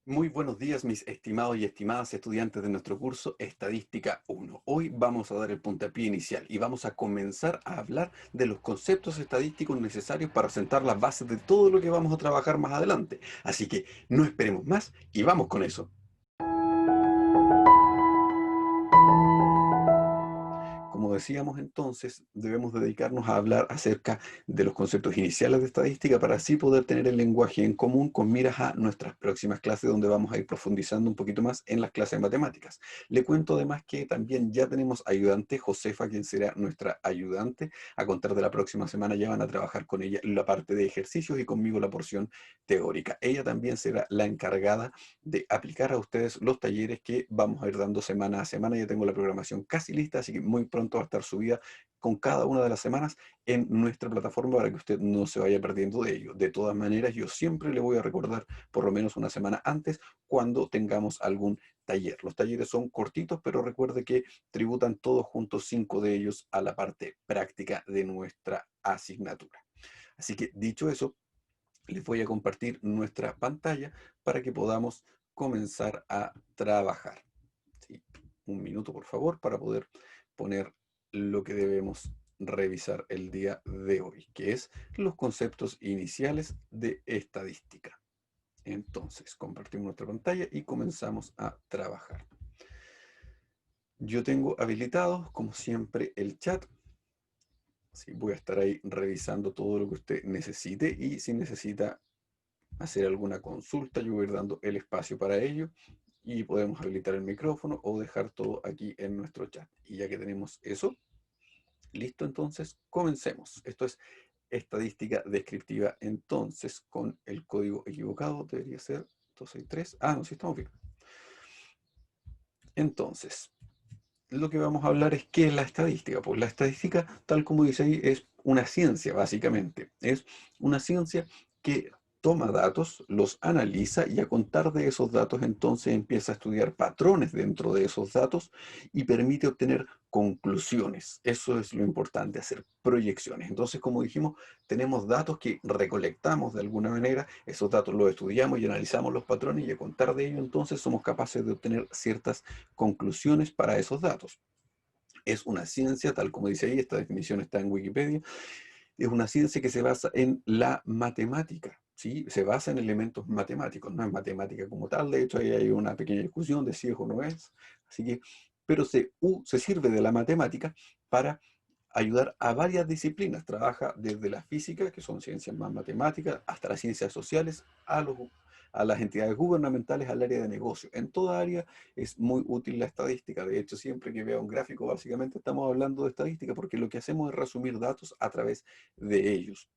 Muy buenos días, mis estimados y estimadas estudiantes de nuestro curso Estadística 1. Hoy vamos a dar el puntapié inicial y vamos a comenzar a hablar de los conceptos estadísticos necesarios para sentar las bases de todo lo que vamos a trabajar más adelante. Así que no esperemos más y vamos con eso. Como decíamos entonces, debemos dedicarnos a hablar acerca de los conceptos iniciales de estadística para así poder tener el lenguaje en común con miras a nuestras próximas clases donde vamos a ir profundizando un poquito más en las clases de matemáticas. Le cuento además que también ya tenemos ayudante, Josefa, quien será nuestra ayudante. A contar de la próxima semana ya van a trabajar con ella la parte de ejercicios y conmigo la porción teórica. Ella también será la encargada de aplicar a ustedes los talleres que vamos a ir dando semana a semana. Ya tengo la programación casi lista, así que muy pronto va a estar subida con cada una de las semanas en nuestra plataforma para que usted no se vaya perdiendo de ello. De todas maneras, yo siempre le voy a recordar por lo menos una semana antes cuando tengamos algún taller. Los talleres son cortitos, pero recuerde que tributan todos juntos 5 de ellos a la parte práctica de nuestra asignatura. Así que dicho eso, les voy a compartir nuestra pantalla para que podamos comenzar a trabajar. ¿Sí? Un minuto, por favor, para poder poner lo que debemos revisar el día de hoy, que es los conceptos iniciales de estadística. Entonces, compartimos nuestra pantalla y comenzamos a trabajar. Yo tengo habilitado, como siempre, el chat. Sí, voy a estar ahí revisando todo lo que usted necesite y si necesita hacer alguna consulta, yo voy a ir dando el espacio para ello y podemos habilitar el micrófono o dejar todo aquí en nuestro chat. Y ya que tenemos eso, listo, entonces comencemos. Esto es estadística descriptiva, entonces con el código equivocado debería ser 263. Ah, no, sí estamos bien. Entonces, lo que vamos a hablar es qué es la estadística. Pues la estadística, tal como dice ahí, es una ciencia, básicamente. Es una ciencia que toma datos, los analiza y a contar de esos datos entonces empieza a estudiar patrones dentro de esos datos y permite obtener conclusiones. Eso es lo importante, hacer proyecciones. Entonces, como dijimos, tenemos datos que recolectamos de alguna manera, esos datos los estudiamos y analizamos los patrones y a contar de ello entonces somos capaces de obtener ciertas conclusiones para esos datos. Es una ciencia, tal como dice ahí, esta definición está en Wikipedia, es una ciencia que se basa en la matemática, ¿sí? Se basa en elementos matemáticos, no es matemática como tal, de hecho ahí hay una pequeña discusión de si es o no es, así que, pero se sirve de la matemática para ayudar a varias disciplinas, trabaja desde la física, que son ciencias más matemáticas, hasta las ciencias sociales, a las entidades gubernamentales, al área de negocio. En toda área es muy útil la estadística. De hecho, siempre que vea un gráfico, básicamente estamos hablando de estadística, porque lo que hacemos es resumir datos a través de ellos.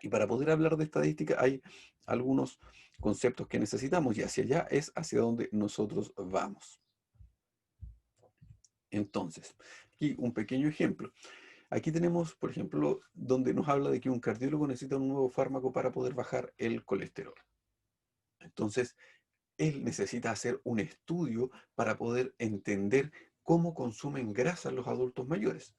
Y para poder hablar de estadística hay algunos conceptos que necesitamos y hacia allá es hacia donde nosotros vamos. Entonces, aquí un pequeño ejemplo. Aquí tenemos, por ejemplo, donde nos habla de que un cardiólogo necesita un nuevo fármaco para poder bajar el colesterol. Entonces, él necesita hacer un estudio para poder entender cómo consumen grasa los adultos mayores.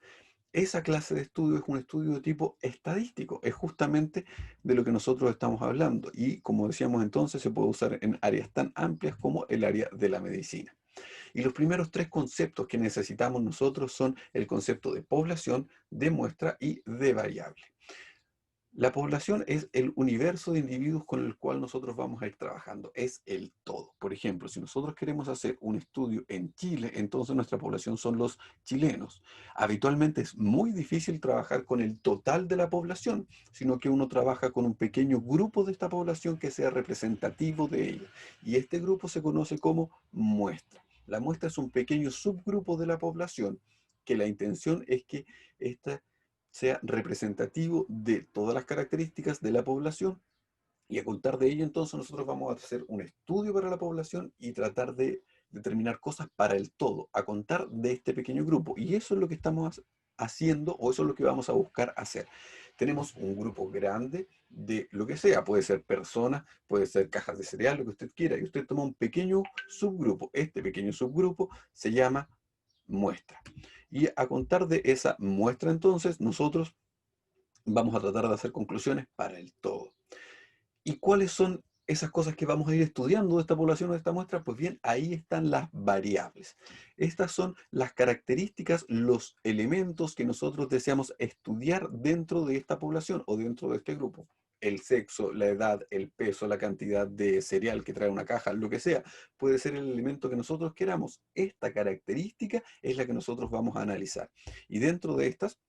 Esa clase de estudio es un estudio de tipo estadístico, es justamente de lo que nosotros estamos hablando y como decíamos entonces se puede usar en áreas tan amplias como el área de la medicina. Y los primeros tres conceptos que necesitamos nosotros son el concepto de población, de muestra y de variable. La población es el universo de individuos con el cual nosotros vamos a ir trabajando, es el todo. Por ejemplo, si nosotros queremos hacer un estudio en Chile, entonces nuestra población son los chilenos. Habitualmente es muy difícil trabajar con el total de la población, sino que uno trabaja con un pequeño grupo de esta población que sea representativo de ella. Y este grupo se conoce como muestra. La muestra es un pequeño subgrupo de la población que la intención es que esta sea representativo de todas las características de la población y a contar de ello entonces nosotros vamos a hacer un estudio para la población y tratar de determinar cosas para el todo, a contar de este pequeño grupo. Y eso es lo que estamos haciendo o eso es lo que vamos a buscar hacer. Tenemos un grupo grande de lo que sea, puede ser personas, puede ser cajas de cereal, lo que usted quiera, y usted toma un pequeño subgrupo. Este pequeño subgrupo se llama muestra. Y a contar de esa muestra entonces, nosotros vamos a tratar de hacer conclusiones para el todo. ¿Y cuáles son esas cosas que vamos a ir estudiando de esta población o de esta muestra, pues bien, ahí están las variables. Estas son las características, los elementos que nosotros deseamos estudiar dentro de esta población o dentro de este grupo. El sexo, la edad, el peso, la cantidad de cereal que trae una caja, lo que sea, puede ser el elemento que nosotros queramos. Esta característica es la que nosotros vamos a analizar. Y dentro de estas,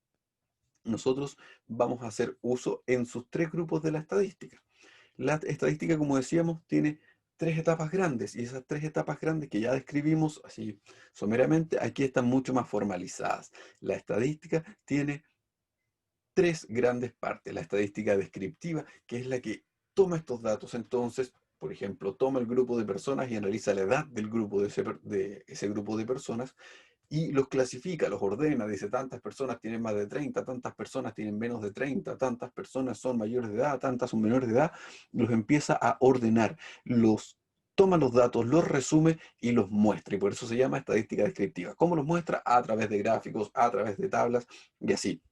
nosotros vamos a hacer uso en sus tres grupos de la estadística. La estadística, como decíamos, tiene tres etapas grandes y esas tres etapas grandes que ya describimos así someramente, aquí están mucho más formalizadas. La estadística tiene tres grandes partes. La estadística descriptiva, que es la que toma estos datos, entonces, por ejemplo, toma el grupo de personas y analiza la edad del grupo de ese grupo de personas y los clasifica, los ordena, dice tantas personas tienen más de 30, tantas personas tienen menos de 30, tantas personas son mayores de edad, tantas son menores de edad, los empieza a ordenar, los toma los datos, los resume y los muestra, y por eso se llama estadística descriptiva. ¿Cómo los muestra? A través de gráficos, a través de tablas y así.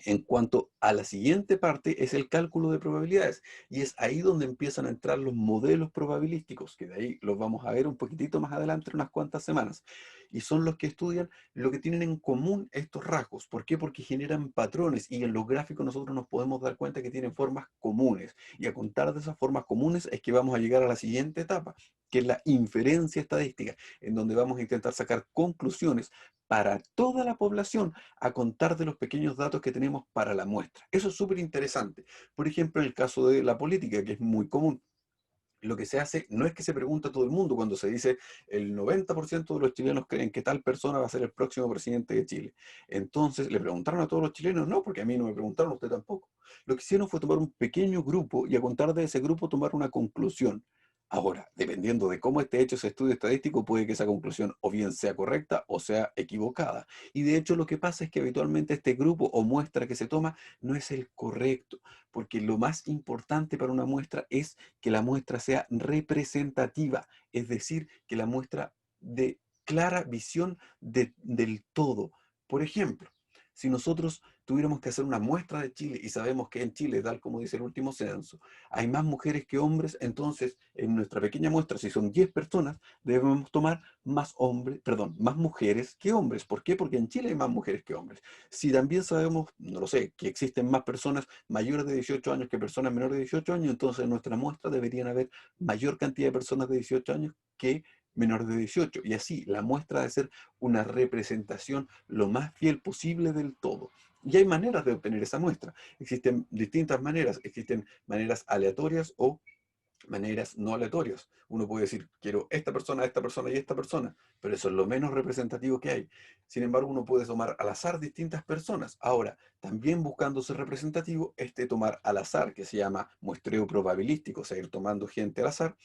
En cuanto a la siguiente parte es el cálculo de probabilidades y es ahí donde empiezan a entrar los modelos probabilísticos, que de ahí los vamos a ver un poquitito más adelante en unas cuantas semanas, y son los que estudian lo que tienen en común estos rasgos. ¿Por qué? Porque generan patrones y en los gráficos nosotros nos podemos dar cuenta que tienen formas comunes y a contar de esas formas comunes es que vamos a llegar a la siguiente etapa, que es la inferencia estadística, en donde vamos a intentar sacar conclusiones para toda la población a contar de los pequeños datos que tenemos para la muestra. Eso es súper interesante. Por ejemplo, en el caso de la política, que es muy común. Lo que se hace no es que se pregunta a todo el mundo cuando se dice el 90% de los chilenos creen que tal persona va a ser el próximo presidente de Chile. Entonces, ¿le preguntaron a todos los chilenos? No, porque a mí no me preguntaron, a usted tampoco. Lo que hicieron fue tomar un pequeño grupo y a contar de ese grupo tomar una conclusión. Ahora, dependiendo de cómo esté hecho ese estudio estadístico, puede que esa conclusión o bien sea correcta o sea equivocada. Y de hecho lo que pasa es que habitualmente este grupo o muestra que se toma no es el correcto, porque lo más importante para una muestra es que la muestra sea representativa, es decir, que la muestra de clara visión del todo. Por ejemplo, si nosotros tuviéramos que hacer una muestra de Chile y sabemos que en Chile, tal como dice el último censo, hay más mujeres que hombres, entonces en nuestra pequeña muestra, si son 10 personas, debemos tomar más hombres, perdón, más mujeres que hombres. ¿Por qué? Porque en Chile hay más mujeres que hombres. Si también sabemos, no lo sé, que existen más personas mayores de 18 años que personas menores de 18 años, entonces en nuestra muestra deberían haber mayor cantidad de personas de 18 años que menores de 18. Y así, la muestra debe ser una representación lo más fiel posible del todo. Y hay maneras de obtener esa muestra. Existen distintas maneras. Existen maneras aleatorias o maneras no aleatorias. Uno puede decir, quiero esta persona y esta persona, pero eso es lo menos representativo que hay. Sin embargo, uno puede tomar al azar distintas personas. Ahora, también buscando ser representativo, tomar al azar, que se llama muestreo probabilístico, o sea, ir tomando gente al azar,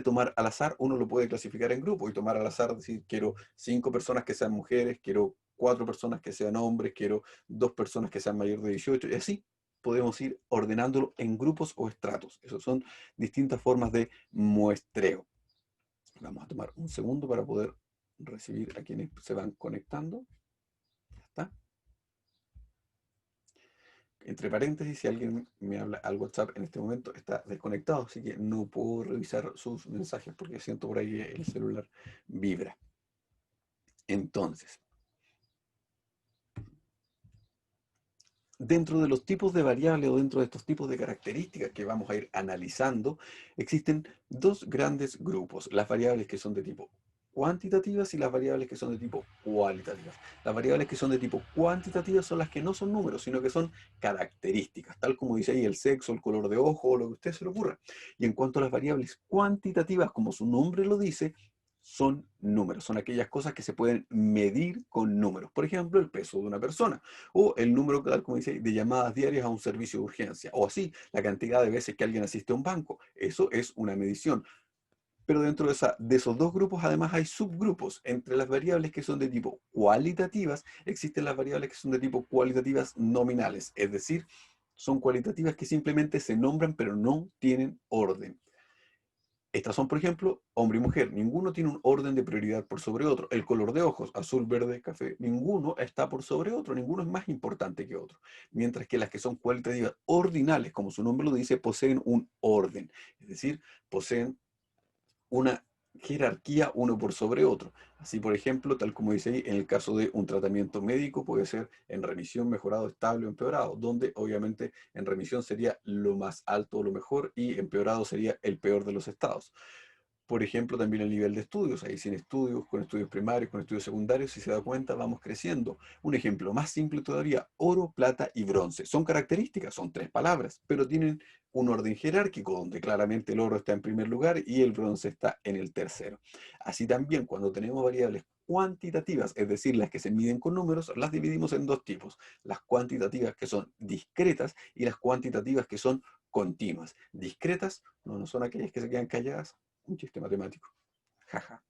tomar al azar uno lo puede clasificar en grupo y tomar al azar, decir, quiero 5 personas que sean mujeres, quiero 4 personas que sean hombres, quiero 2 personas que sean mayores de 18, y así podemos ir ordenándolo en grupos o estratos. Esas son distintas formas de muestreo. Vamos a tomar un segundo para poder recibir a quienes se van conectando. Ya está. Entre paréntesis, si alguien me habla al WhatsApp en este momento, está desconectado, así que no puedo revisar sus mensajes porque siento por ahí que el celular vibra. Entonces, dentro de los tipos de variables o dentro de estos tipos de características que vamos a ir analizando, existen dos grandes grupos, las variables que son de tipo cuantitativas y las variables que son de tipo cualitativas. Las variables que son de tipo cuantitativas son las que no son números, sino que son características, tal como dice ahí el sexo, el color de ojo o lo que a usted se le ocurra. Y en cuanto a las variables cuantitativas, como su nombre lo dice, son números, son aquellas cosas que se pueden medir con números. Por ejemplo, el peso de una persona o el número, tal como dice, de llamadas diarias a un servicio de urgencia, o así, la cantidad de veces que alguien asiste a un banco. Eso es una medición. Pero dentro de esos dos grupos, además, hay subgrupos. Entre las variables que son de tipo cualitativas, existen las variables que son de tipo cualitativas nominales, es decir, son cualitativas que simplemente se nombran pero no tienen orden. Estas son, por ejemplo, hombre y mujer. Ninguno tiene un orden de prioridad por sobre otro. El color de ojos, azul, verde, café, ninguno está por sobre otro, ninguno es más importante que otro. Mientras que las que son cualitativas ordinales, como su nombre lo dice, poseen un orden. Es decir, poseen una jerarquía uno por sobre otro. Así, por ejemplo, tal como dice ahí, en el caso de un tratamiento médico puede ser en remisión, mejorado, estable o empeorado, donde obviamente en remisión sería lo más alto o lo mejor y empeorado sería el peor de los estados. Por ejemplo, también el nivel de estudios, ahí sin estudios, con estudios primarios, con estudios secundarios, si se da cuenta, vamos creciendo. Un ejemplo más simple todavía, oro, plata y bronce. Son características, son tres palabras, pero tienen un orden jerárquico, donde claramente el oro está en primer lugar y el bronce está en el tercero. Así también, cuando tenemos variables cuantitativas, es decir, las que se miden con números, las dividimos en dos tipos. Las cuantitativas que son discretas y las cuantitativas que son continuas. Discretas no son aquellas que se quedan calladas, un chiste matemático. Jaja.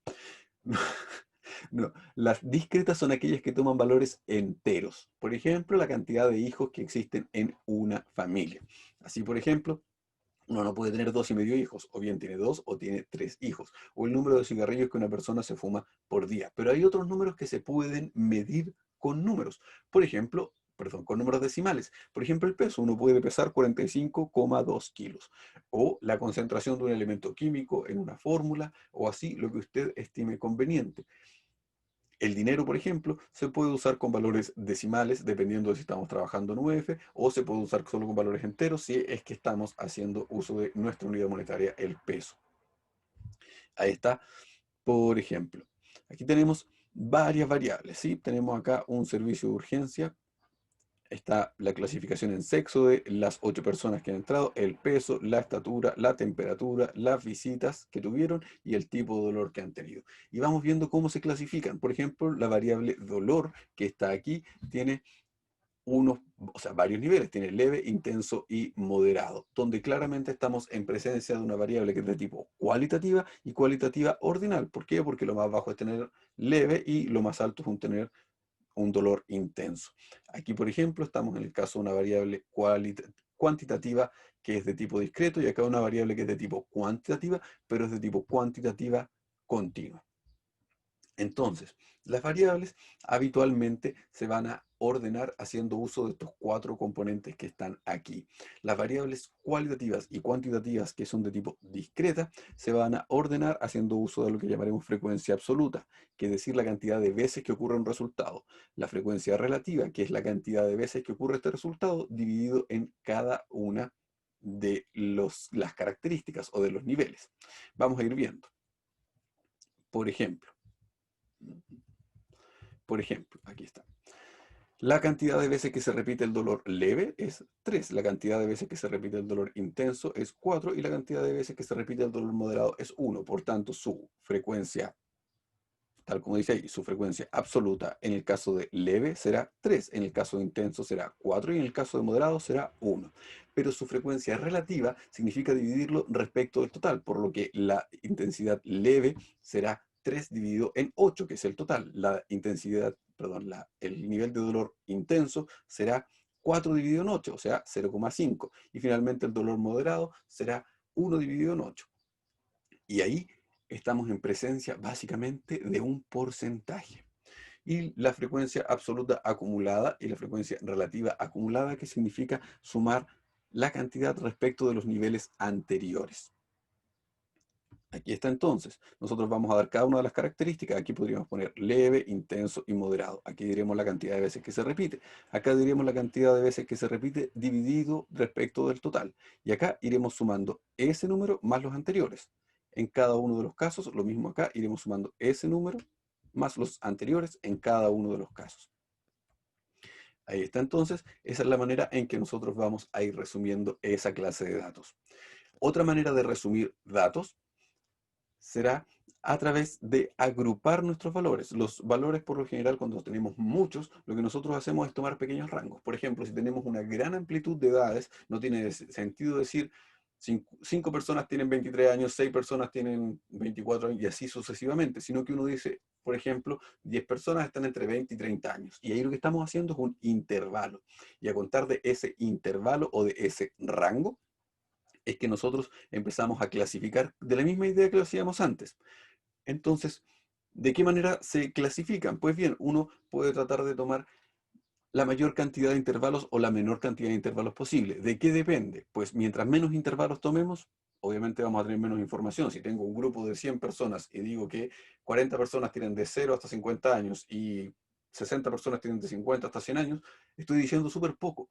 No, no, las discretas son aquellas que toman valores enteros. Por ejemplo, la cantidad de hijos que existen en una familia. Así, por ejemplo, uno no puede tener 2,5 hijos, o bien tiene 2 o tiene 3 hijos, o el número de cigarrillos que una persona se fuma por día. Pero hay otros números que se pueden medir con números. Por ejemplo, perdón, con números decimales. Por ejemplo, el peso. Uno puede pesar 45,2 kilos. O la concentración de un elemento químico en una fórmula, o así lo que usted estime conveniente. El dinero, por ejemplo, se puede usar con valores decimales, dependiendo de si estamos trabajando en UF, o se puede usar solo con valores enteros si es que estamos haciendo uso de nuestra unidad monetaria, el peso. Ahí está, por ejemplo. Aquí tenemos varias variables, ¿sí? Tenemos acá un servicio de urgencia. Está la clasificación en sexo de las 8 personas que han entrado, el peso, la estatura, la temperatura, las visitas que tuvieron y el tipo de dolor que han tenido. Y vamos viendo cómo se clasifican. Por ejemplo, la variable dolor que está aquí tiene varios niveles. Tiene leve, intenso y moderado, donde claramente estamos en presencia de una variable que es de tipo cualitativa y cualitativa ordinal. ¿Por qué? Porque lo más bajo es tener leve y lo más alto es tener un dolor intenso. Aquí, por ejemplo, estamos en el caso de una variable cuantitativa que es de tipo discreto y acá una variable que es de tipo cuantitativa, pero es de tipo cuantitativa continua. Entonces, las variables habitualmente se van a ordenar haciendo uso de estos cuatro componentes que están aquí. Las variables cualitativas y cuantitativas que son de tipo discreta se van a ordenar haciendo uso de lo que llamaremos frecuencia absoluta, que es decir, la cantidad de veces que ocurre un resultado. La frecuencia relativa, que es la cantidad de veces que ocurre este resultado, dividido en cada una de las características o de los niveles. Vamos a ir viendo. Por ejemplo, aquí está. La cantidad de veces que se repite el dolor leve es 3, la cantidad de veces que se repite el dolor intenso es 4 y la cantidad de veces que se repite el dolor moderado es 1. Por tanto, su frecuencia, tal como dice ahí, su frecuencia absoluta en el caso de leve será 3, en el caso de intenso será 4 y en el caso de moderado será 1. Pero su frecuencia relativa significa dividirlo respecto del total, por lo que la intensidad leve será 3 dividido en 8, que es el total. La intensidad, perdón, el nivel de dolor intenso será 4 dividido en 8, o sea, 0,5. Y finalmente el dolor moderado será 1 dividido en 8. Y ahí estamos en presencia básicamente de un porcentaje. Y la frecuencia absoluta acumulada y la frecuencia relativa acumulada, que significa sumar la cantidad respecto de los niveles anteriores. Aquí está entonces. Nosotros vamos a dar cada una de las características. Aquí podríamos poner leve, intenso y moderado. Aquí diremos la cantidad de veces que se repite. Acá diremos la cantidad de veces que se repite dividido respecto del total. Y acá iremos sumando ese número más los anteriores. En cada uno de los casos, lo mismo acá, iremos sumando ese número más los anteriores en cada uno de los casos. Ahí está entonces. Esa es la manera en que nosotros vamos a ir resumiendo esa clase de datos. Otra manera de resumir datos será a través de agrupar nuestros valores. Los valores, por lo general, cuando tenemos muchos, lo que nosotros hacemos es tomar pequeños rangos. Por ejemplo, si tenemos una gran amplitud de edades, no tiene sentido decir 5 personas tienen 23 años, 6 personas tienen 24 años y así sucesivamente, sino que uno dice, por ejemplo, 10 personas están entre 20 y 30 años. Y ahí lo que estamos haciendo es un intervalo. Y a contar de ese intervalo o de ese rango, es que nosotros empezamos a clasificar de la misma idea que lo hacíamos antes. Entonces, ¿de qué manera se clasifican? Pues bien, uno puede tratar de tomar la mayor cantidad de intervalos o la menor cantidad de intervalos posible. ¿De qué depende? Pues mientras menos intervalos tomemos, obviamente vamos a tener menos información. Si tengo un grupo de 100 personas y digo que 40 personas tienen de 0 hasta 50 años y 60 personas tienen de 50 hasta 100 años, estoy diciendo súper poco.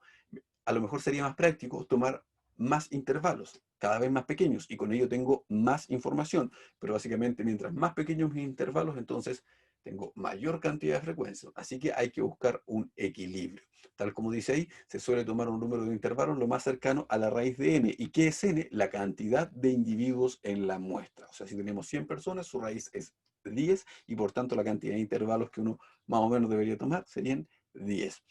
A lo mejor sería más práctico tomar más intervalos, cada vez más pequeños, y con ello tengo más información. Pero básicamente, mientras más pequeños mis intervalos, entonces tengo mayor cantidad de frecuencia. Así que hay que buscar un equilibrio. Tal como dice ahí, se suele tomar un número de intervalos lo más cercano a la raíz de n. ¿Y qué es n? La cantidad de individuos en la muestra. O sea, si tenemos 100 personas, su raíz es 10 y por tanto la cantidad de intervalos que uno más o menos debería tomar serían 10.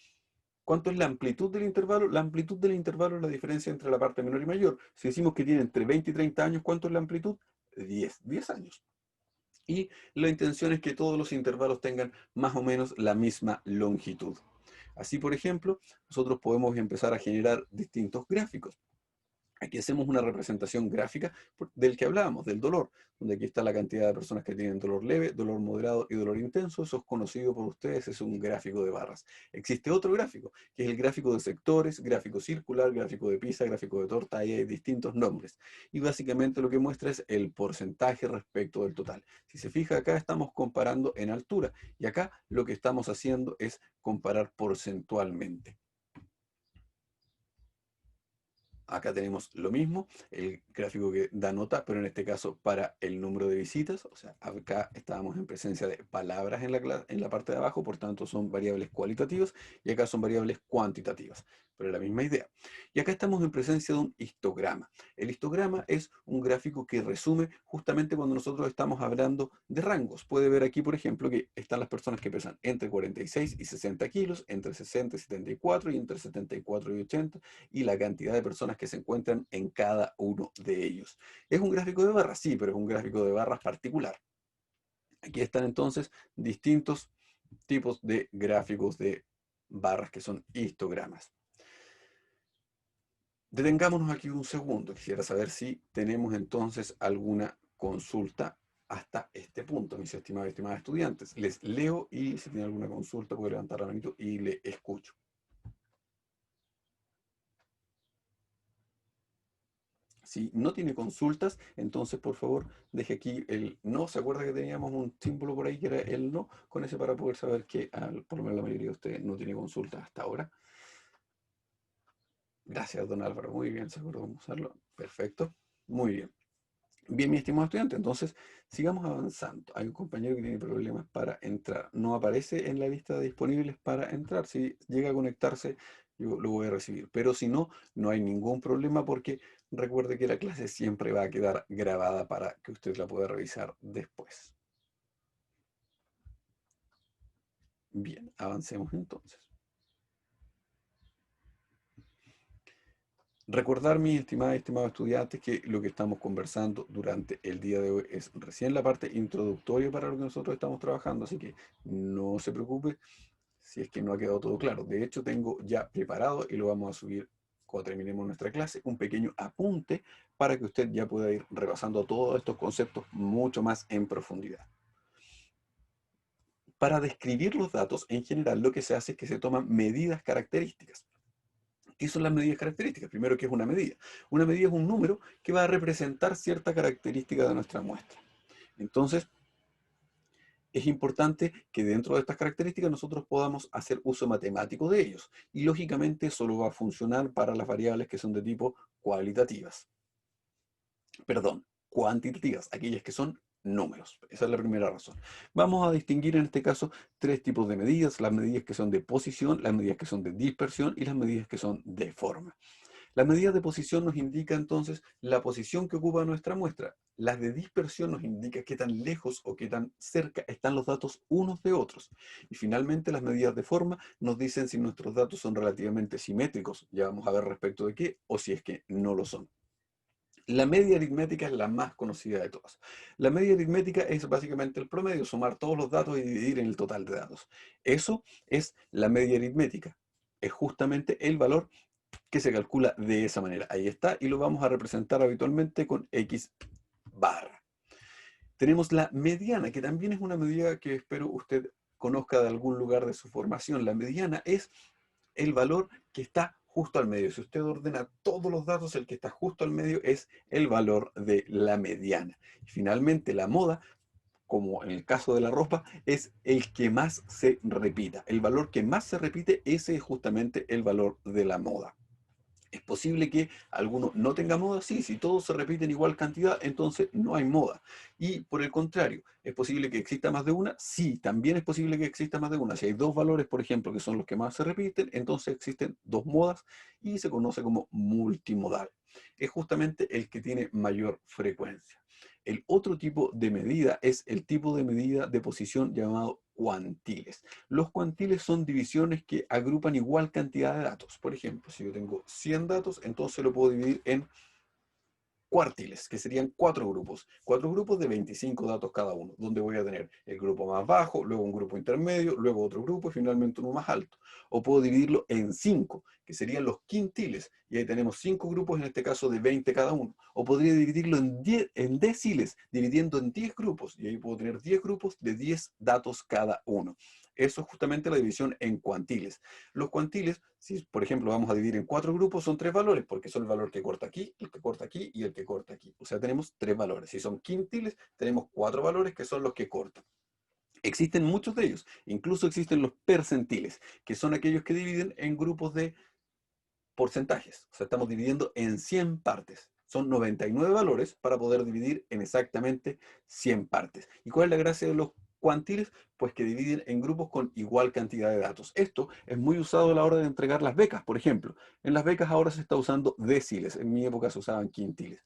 ¿Cuánto es la amplitud del intervalo? La amplitud del intervalo es la diferencia entre la parte menor y mayor. Si decimos que tiene entre 20 y 30 años, ¿cuánto es la amplitud? 10 años. Y la intención es que todos los intervalos tengan más o menos la misma longitud. Así, por ejemplo, nosotros podemos empezar a generar distintos gráficos. Aquí hacemos una representación gráfica del que hablábamos, del dolor, donde aquí está la cantidad de personas que tienen dolor leve, dolor moderado y dolor intenso. Eso es conocido por ustedes, es un gráfico de barras. Existe otro gráfico, que es el gráfico de sectores, gráfico circular, gráfico de pizza, gráfico de torta, y hay distintos nombres. Y básicamente lo que muestra es el porcentaje respecto del total. Si se fija, acá estamos comparando en altura, y acá lo que estamos haciendo es comparar porcentualmente. Acá tenemos lo mismo, el gráfico que da nota, pero en este caso para el número de visitas. O sea, acá estábamos en presencia de palabras en la parte de abajo, por tanto son variables cualitativas, y acá son variables cuantitativas, pero es la misma idea. Y acá estamos en presencia de un histograma. El histograma es un gráfico que resume justamente cuando nosotros estamos hablando de rangos. Puede ver aquí, por ejemplo, que están las personas que pesan entre 46 y 60 kilos, entre 60 y 74 y entre 74 y 80, y la cantidad de personas que se encuentran en cada uno de ellos. ¿Es un gráfico de barras? Sí, pero es un gráfico de barras particular. Aquí están entonces distintos tipos de gráficos de barras que son histogramas. Detengámonos aquí un segundo. Quisiera saber si tenemos entonces alguna consulta hasta este punto, mis estimados y estimadas estudiantes. Les leo y si tienen alguna consulta pueden levantar la manito y le escucho. Si no tiene consultas, entonces por favor deje aquí el no. ¿Se acuerda que teníamos un símbolo por ahí que era el no? Con ese para poder saber que por lo menos la mayoría de ustedes no tiene consultas hasta ahora. Gracias, don Álvaro. Muy bien, se acordó cómo usarlo. Perfecto. Muy bien. Bien, mi estimado estudiante, entonces sigamos avanzando. Hay un compañero que tiene problemas para entrar. No aparece en la lista de disponibles para entrar. Si llega a conectarse, yo lo voy a recibir. Pero si no, no hay ningún problema porque recuerde que la clase siempre va a quedar grabada para que usted la pueda revisar después. Bien, avancemos entonces. Recordar, mis estimadas y estimados estudiantes, que lo que estamos conversando durante el día de hoy es recién la parte introductoria para lo que nosotros estamos trabajando, así que no se preocupe si es que no ha quedado todo claro. De hecho, tengo ya preparado, y lo vamos a subir cuando terminemos nuestra clase, un pequeño apunte para que usted ya pueda ir repasando todos estos conceptos mucho más en profundidad. Para describir los datos, en general, lo que se hace es que se toman medidas características. ¿Qué son las medidas características? Primero, ¿qué es una medida? Una medida es un número que va a representar cierta característica de nuestra muestra. Entonces, es importante que dentro de estas características nosotros podamos hacer uso matemático de ellos. Y lógicamente solo va a funcionar para las variables que son de tipo cualitativas. Perdón, cuantitativas, aquellas que son números. Esa es la primera razón. Vamos a distinguir en este caso tres tipos de medidas: las medidas que son de posición, las medidas que son de dispersión y las medidas que son de forma. Las medidas de posición nos indican entonces la posición que ocupa nuestra muestra. Las de dispersión nos indican qué tan lejos o qué tan cerca están los datos unos de otros. Y finalmente las medidas de forma nos dicen si nuestros datos son relativamente simétricos, ya vamos a ver respecto de qué, o si es que no lo son. La media aritmética es la más conocida de todas. La media aritmética es básicamente el promedio, sumar todos los datos y dividir en el total de datos. Eso es la media aritmética. Es justamente el valor que se calcula de esa manera. Ahí está, y lo vamos a representar habitualmente con X barra. Tenemos la mediana, que también es una medida que espero usted conozca de algún lugar de su formación. La mediana es el valor que está justo al medio. Si usted ordena todos los datos, el que está justo al medio es el valor de la mediana. Y finalmente, la moda, como en el caso de la ropa, es el que más se repita. El valor que más se repite, ese es justamente el valor de la moda. ¿Es posible que alguno no tenga moda? Sí, si todos se repiten igual cantidad, entonces no hay moda. Y por el contrario, ¿es posible que exista más de una? Sí, también es posible que exista más de una. Si hay dos valores, por ejemplo, que son los que más se repiten, entonces existen dos modas y se conoce como multimodal. Es justamente el que tiene mayor frecuencia. El otro tipo de medida es el tipo de medida de posición llamado cuantiles. Los cuantiles son divisiones que agrupan igual cantidad de datos. Por ejemplo, si yo tengo 100 datos, entonces lo puedo dividir en cuartiles, que serían cuatro grupos de 25 datos cada uno, donde voy a tener el grupo más bajo, luego un grupo intermedio, luego otro grupo y finalmente uno más alto. O puedo dividirlo en 5, que serían los quintiles, y ahí tenemos 5 grupos, en este caso de 20 cada uno. O podría dividirlo en deciles, dividiendo en 10 grupos, y ahí puedo tener 10 grupos de 10 datos cada uno. Eso es justamente la división en cuantiles. Los cuantiles, si por ejemplo vamos a dividir en 4 grupos, son 3 valores, porque son el valor que corta aquí, el que corta aquí y el que corta aquí. O sea, tenemos 3 valores. Si son quintiles, tenemos 4 valores que son los que cortan. Existen muchos de ellos. Incluso existen los percentiles, que son aquellos que dividen en grupos de porcentajes. O sea, estamos dividiendo en 100 partes. Son 99 valores para poder dividir en exactamente 100 partes. ¿Y cuál es la gracia de los cuantiles? Pues que dividen en grupos con igual cantidad de datos. Esto es muy usado a la hora de entregar las becas, por ejemplo. En las becas ahora se está usando deciles. En mi época se usaban quintiles.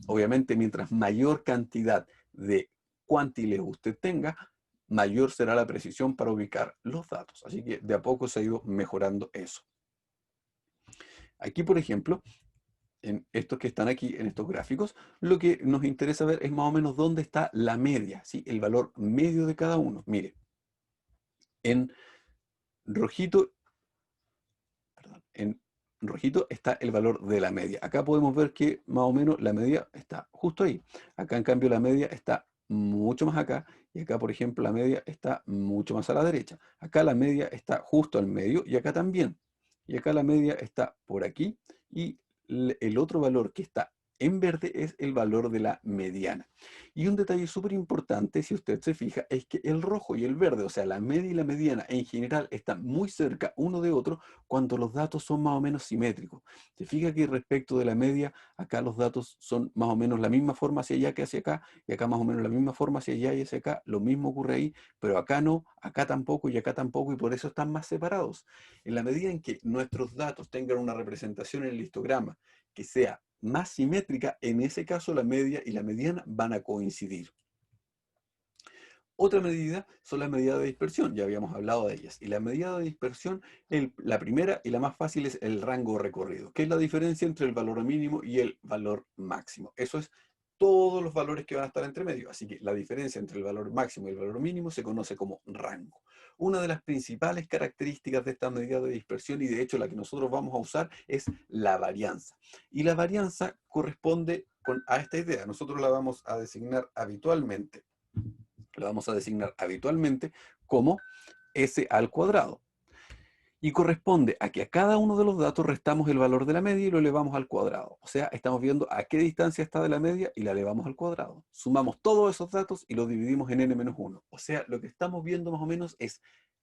Obviamente, mientras mayor cantidad de cuantiles usted tenga, mayor será la precisión para ubicar los datos. Así que de a poco se ha ido mejorando eso. Aquí, por ejemplo, en estos que están aquí, en estos gráficos, lo que nos interesa ver es más o menos dónde está la media, ¿sí? El valor medio de cada uno. Mire, en rojito, perdón, en rojito está el valor de la media. Acá podemos ver que más o menos la media está justo ahí. Acá, en cambio, la media está mucho más acá. Y acá, por ejemplo, la media está mucho más a la derecha. Acá la media está justo al medio y acá también. Y acá la media está por aquí. Y el otro valor que está en verde es el valor de la mediana. Y un detalle súper importante, si usted se fija, es que el rojo y el verde, o sea, la media y la mediana en general, están muy cerca uno de otro cuando los datos son más o menos simétricos. Se fija que respecto de la media, acá los datos son más o menos la misma forma hacia allá que hacia acá, y acá más o menos la misma forma hacia allá y hacia acá. Lo mismo ocurre ahí, pero acá no, acá tampoco y acá tampoco, y por eso están más separados. En la medida en que nuestros datos tengan una representación en el histograma que sea más simétrica, en ese caso la media y la mediana van a coincidir. Otra medida son las medidas de dispersión, ya habíamos hablado de ellas. Y la medida de dispersión, la primera y la más fácil es el rango recorrido, que es la diferencia entre el valor mínimo y el valor máximo. Eso es todos los valores que van a estar entre medio. Así que la diferencia entre el valor máximo y el valor mínimo se conoce como rango. Una de las principales características de esta medida de dispersión, y de hecho la que nosotros vamos a usar, es la varianza. Y la varianza corresponde a esta idea. Nosotros la vamos a designar habitualmente. Lo vamos a designar habitualmente como S al cuadrado. Y corresponde a que a cada uno de los datos restamos el valor de la media y lo elevamos al cuadrado. O sea, estamos viendo a qué distancia está de la media y la elevamos al cuadrado. Sumamos todos esos datos y los dividimos en n-1. O sea, lo que estamos viendo más o menos es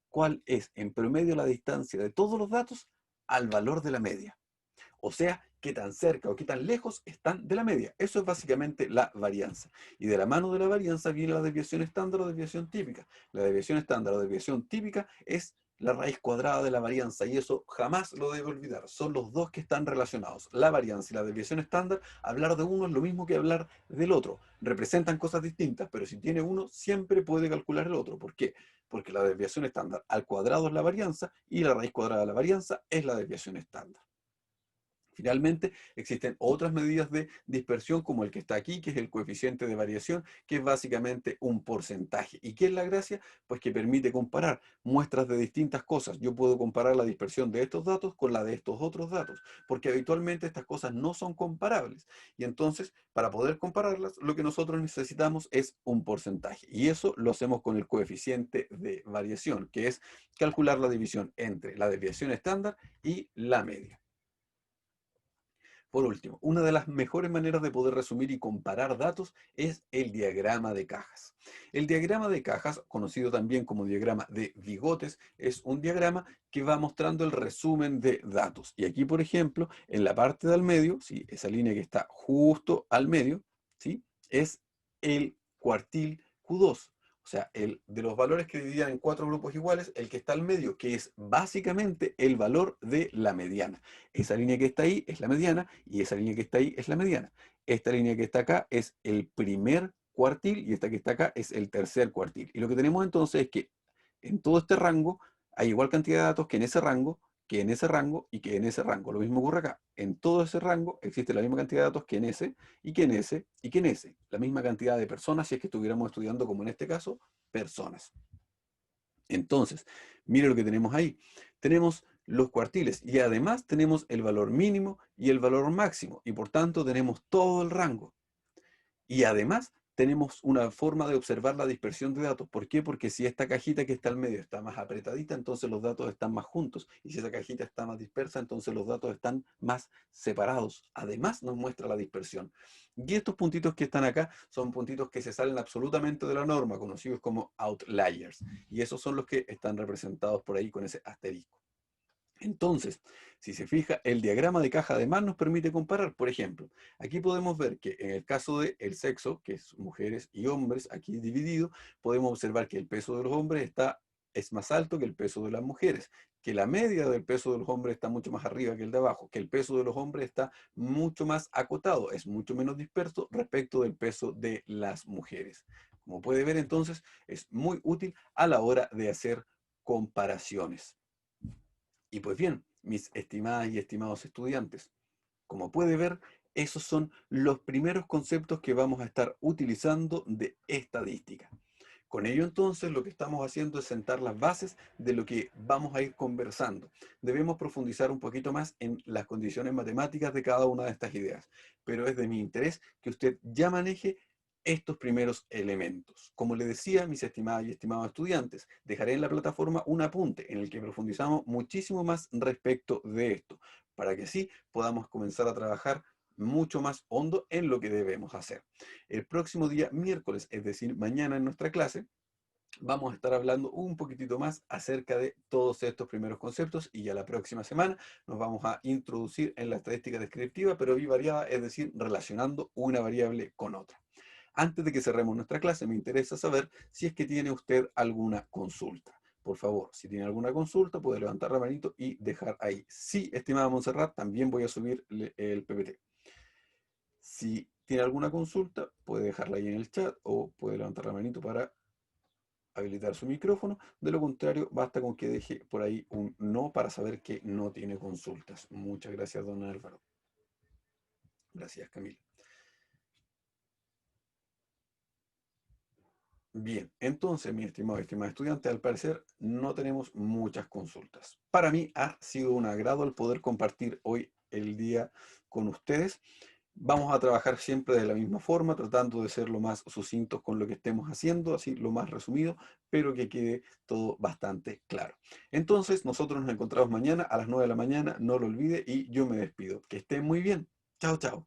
cuál es en promedio la distancia de todos los datos al valor de la media. O sea, qué tan cerca o qué tan lejos están de la media. Eso es básicamente la varianza. Y de la mano de la varianza viene la desviación estándar o desviación típica. La desviación estándar o desviación típica es la raíz cuadrada de la varianza, y eso jamás lo debe olvidar. Son los dos que están relacionados. La varianza y la desviación estándar, hablar de uno es lo mismo que hablar del otro. Representan cosas distintas, pero si tiene uno, siempre puede calcular el otro. ¿Por qué? Porque la desviación estándar al cuadrado es la varianza y la raíz cuadrada de la varianza es la desviación estándar. Finalmente, existen otras medidas de dispersión como el que está aquí, que es el coeficiente de variación, que es básicamente un porcentaje. ¿Y qué es la gracia? Pues que permite comparar muestras de distintas cosas. Yo puedo comparar la dispersión de estos datos con la de estos otros datos, porque habitualmente estas cosas no son comparables. Y entonces, para poder compararlas, lo que nosotros necesitamos es un porcentaje. Y eso lo hacemos con el coeficiente de variación, que es calcular la división entre la desviación estándar y la media. Por último, una de las mejores maneras de poder resumir y comparar datos es el diagrama de cajas. El diagrama de cajas, conocido también como diagrama de bigotes, es un diagrama que va mostrando el resumen de datos. Y aquí, por ejemplo, en la parte del medio, ¿sí? Esa línea que está justo al medio, ¿sí? Es el cuartil Q2. O sea, el de los valores que dividían en 4 grupos iguales, el que está al medio, que es básicamente el valor de la mediana. Esa línea que está ahí es la mediana y esa línea que está ahí es la mediana. Esta línea que está acá es el primer cuartil y esta que está acá es el tercer cuartil. Y lo que tenemos entonces es que en todo este rango hay igual cantidad de datos que en ese rango, que en ese rango y que en ese rango. Lo mismo ocurre acá. En todo ese rango existe la misma cantidad de datos que en ese y que en ese y que en ese. La misma cantidad de personas si es que estuviéramos estudiando, como en este caso, personas. Entonces, mire lo que tenemos ahí. Tenemos los cuartiles y además tenemos el valor mínimo y el valor máximo y por tanto tenemos todo el rango. Y además tenemos una forma de observar la dispersión de datos. ¿Por qué? Porque si esta cajita que está al medio está más apretadita, entonces los datos están más juntos. Y si esa cajita está más dispersa, entonces los datos están más separados. Además nos muestra la dispersión. Y estos puntitos que están acá son puntitos que se salen absolutamente de la norma, conocidos como outliers. Y esos son los que están representados por ahí con ese asterisco. Entonces, si se fija, el diagrama de caja además nos permite comparar. Por ejemplo, aquí podemos ver que en el caso del sexo, que es mujeres y hombres, aquí dividido, podemos observar que el peso de los hombres es más alto que el peso de las mujeres, que la media del peso de los hombres está mucho más arriba que el de abajo, que el peso de los hombres está mucho más acotado, es mucho menos disperso respecto del peso de las mujeres. Como puede ver entonces, es muy útil a la hora de hacer comparaciones. Y pues bien, mis estimadas y estimados estudiantes, como puede ver, esos son los primeros conceptos que vamos a estar utilizando de estadística. Con ello entonces lo que estamos haciendo es sentar las bases de lo que vamos a ir conversando. Debemos profundizar un poquito más en las condiciones matemáticas de cada una de estas ideas, pero es de mi interés que usted ya maneje estos primeros elementos. Como le decía, mis estimadas y estimados estudiantes, dejaré en la plataforma un apunte en el que profundizamos muchísimo más respecto de esto, para que así podamos comenzar a trabajar mucho más hondo en lo que debemos hacer. El próximo día miércoles, es decir, mañana en nuestra clase, vamos a estar hablando un poquitito más acerca de todos estos primeros conceptos y ya la próxima semana nos vamos a introducir en la estadística descriptiva, pero bivariada, es decir, relacionando una variable con otra. Antes de que cerremos nuestra clase, me interesa saber si es que tiene usted alguna consulta. Por favor, si tiene alguna consulta, puede levantar la manito y dejar ahí. Sí, estimada Montserrat, también voy a subir el PPT. Si tiene alguna consulta, puede dejarla ahí en el chat o puede levantar la manito para habilitar su micrófono. De lo contrario, basta con que deje por ahí un no para saber que no tiene consultas. Muchas gracias, don Álvaro. Gracias, Camila. Bien, entonces, mi estimado y estimada estudiante, al parecer no tenemos muchas consultas. Para mí ha sido un agrado el poder compartir hoy el día con ustedes. Vamos a trabajar siempre de la misma forma, tratando de ser lo más sucintos con lo que estemos haciendo, así lo más resumido, pero que quede todo bastante claro. Entonces, nosotros nos encontramos mañana a las 9 de la mañana, no lo olvide, y yo me despido. Que estén muy bien. Chao, chao.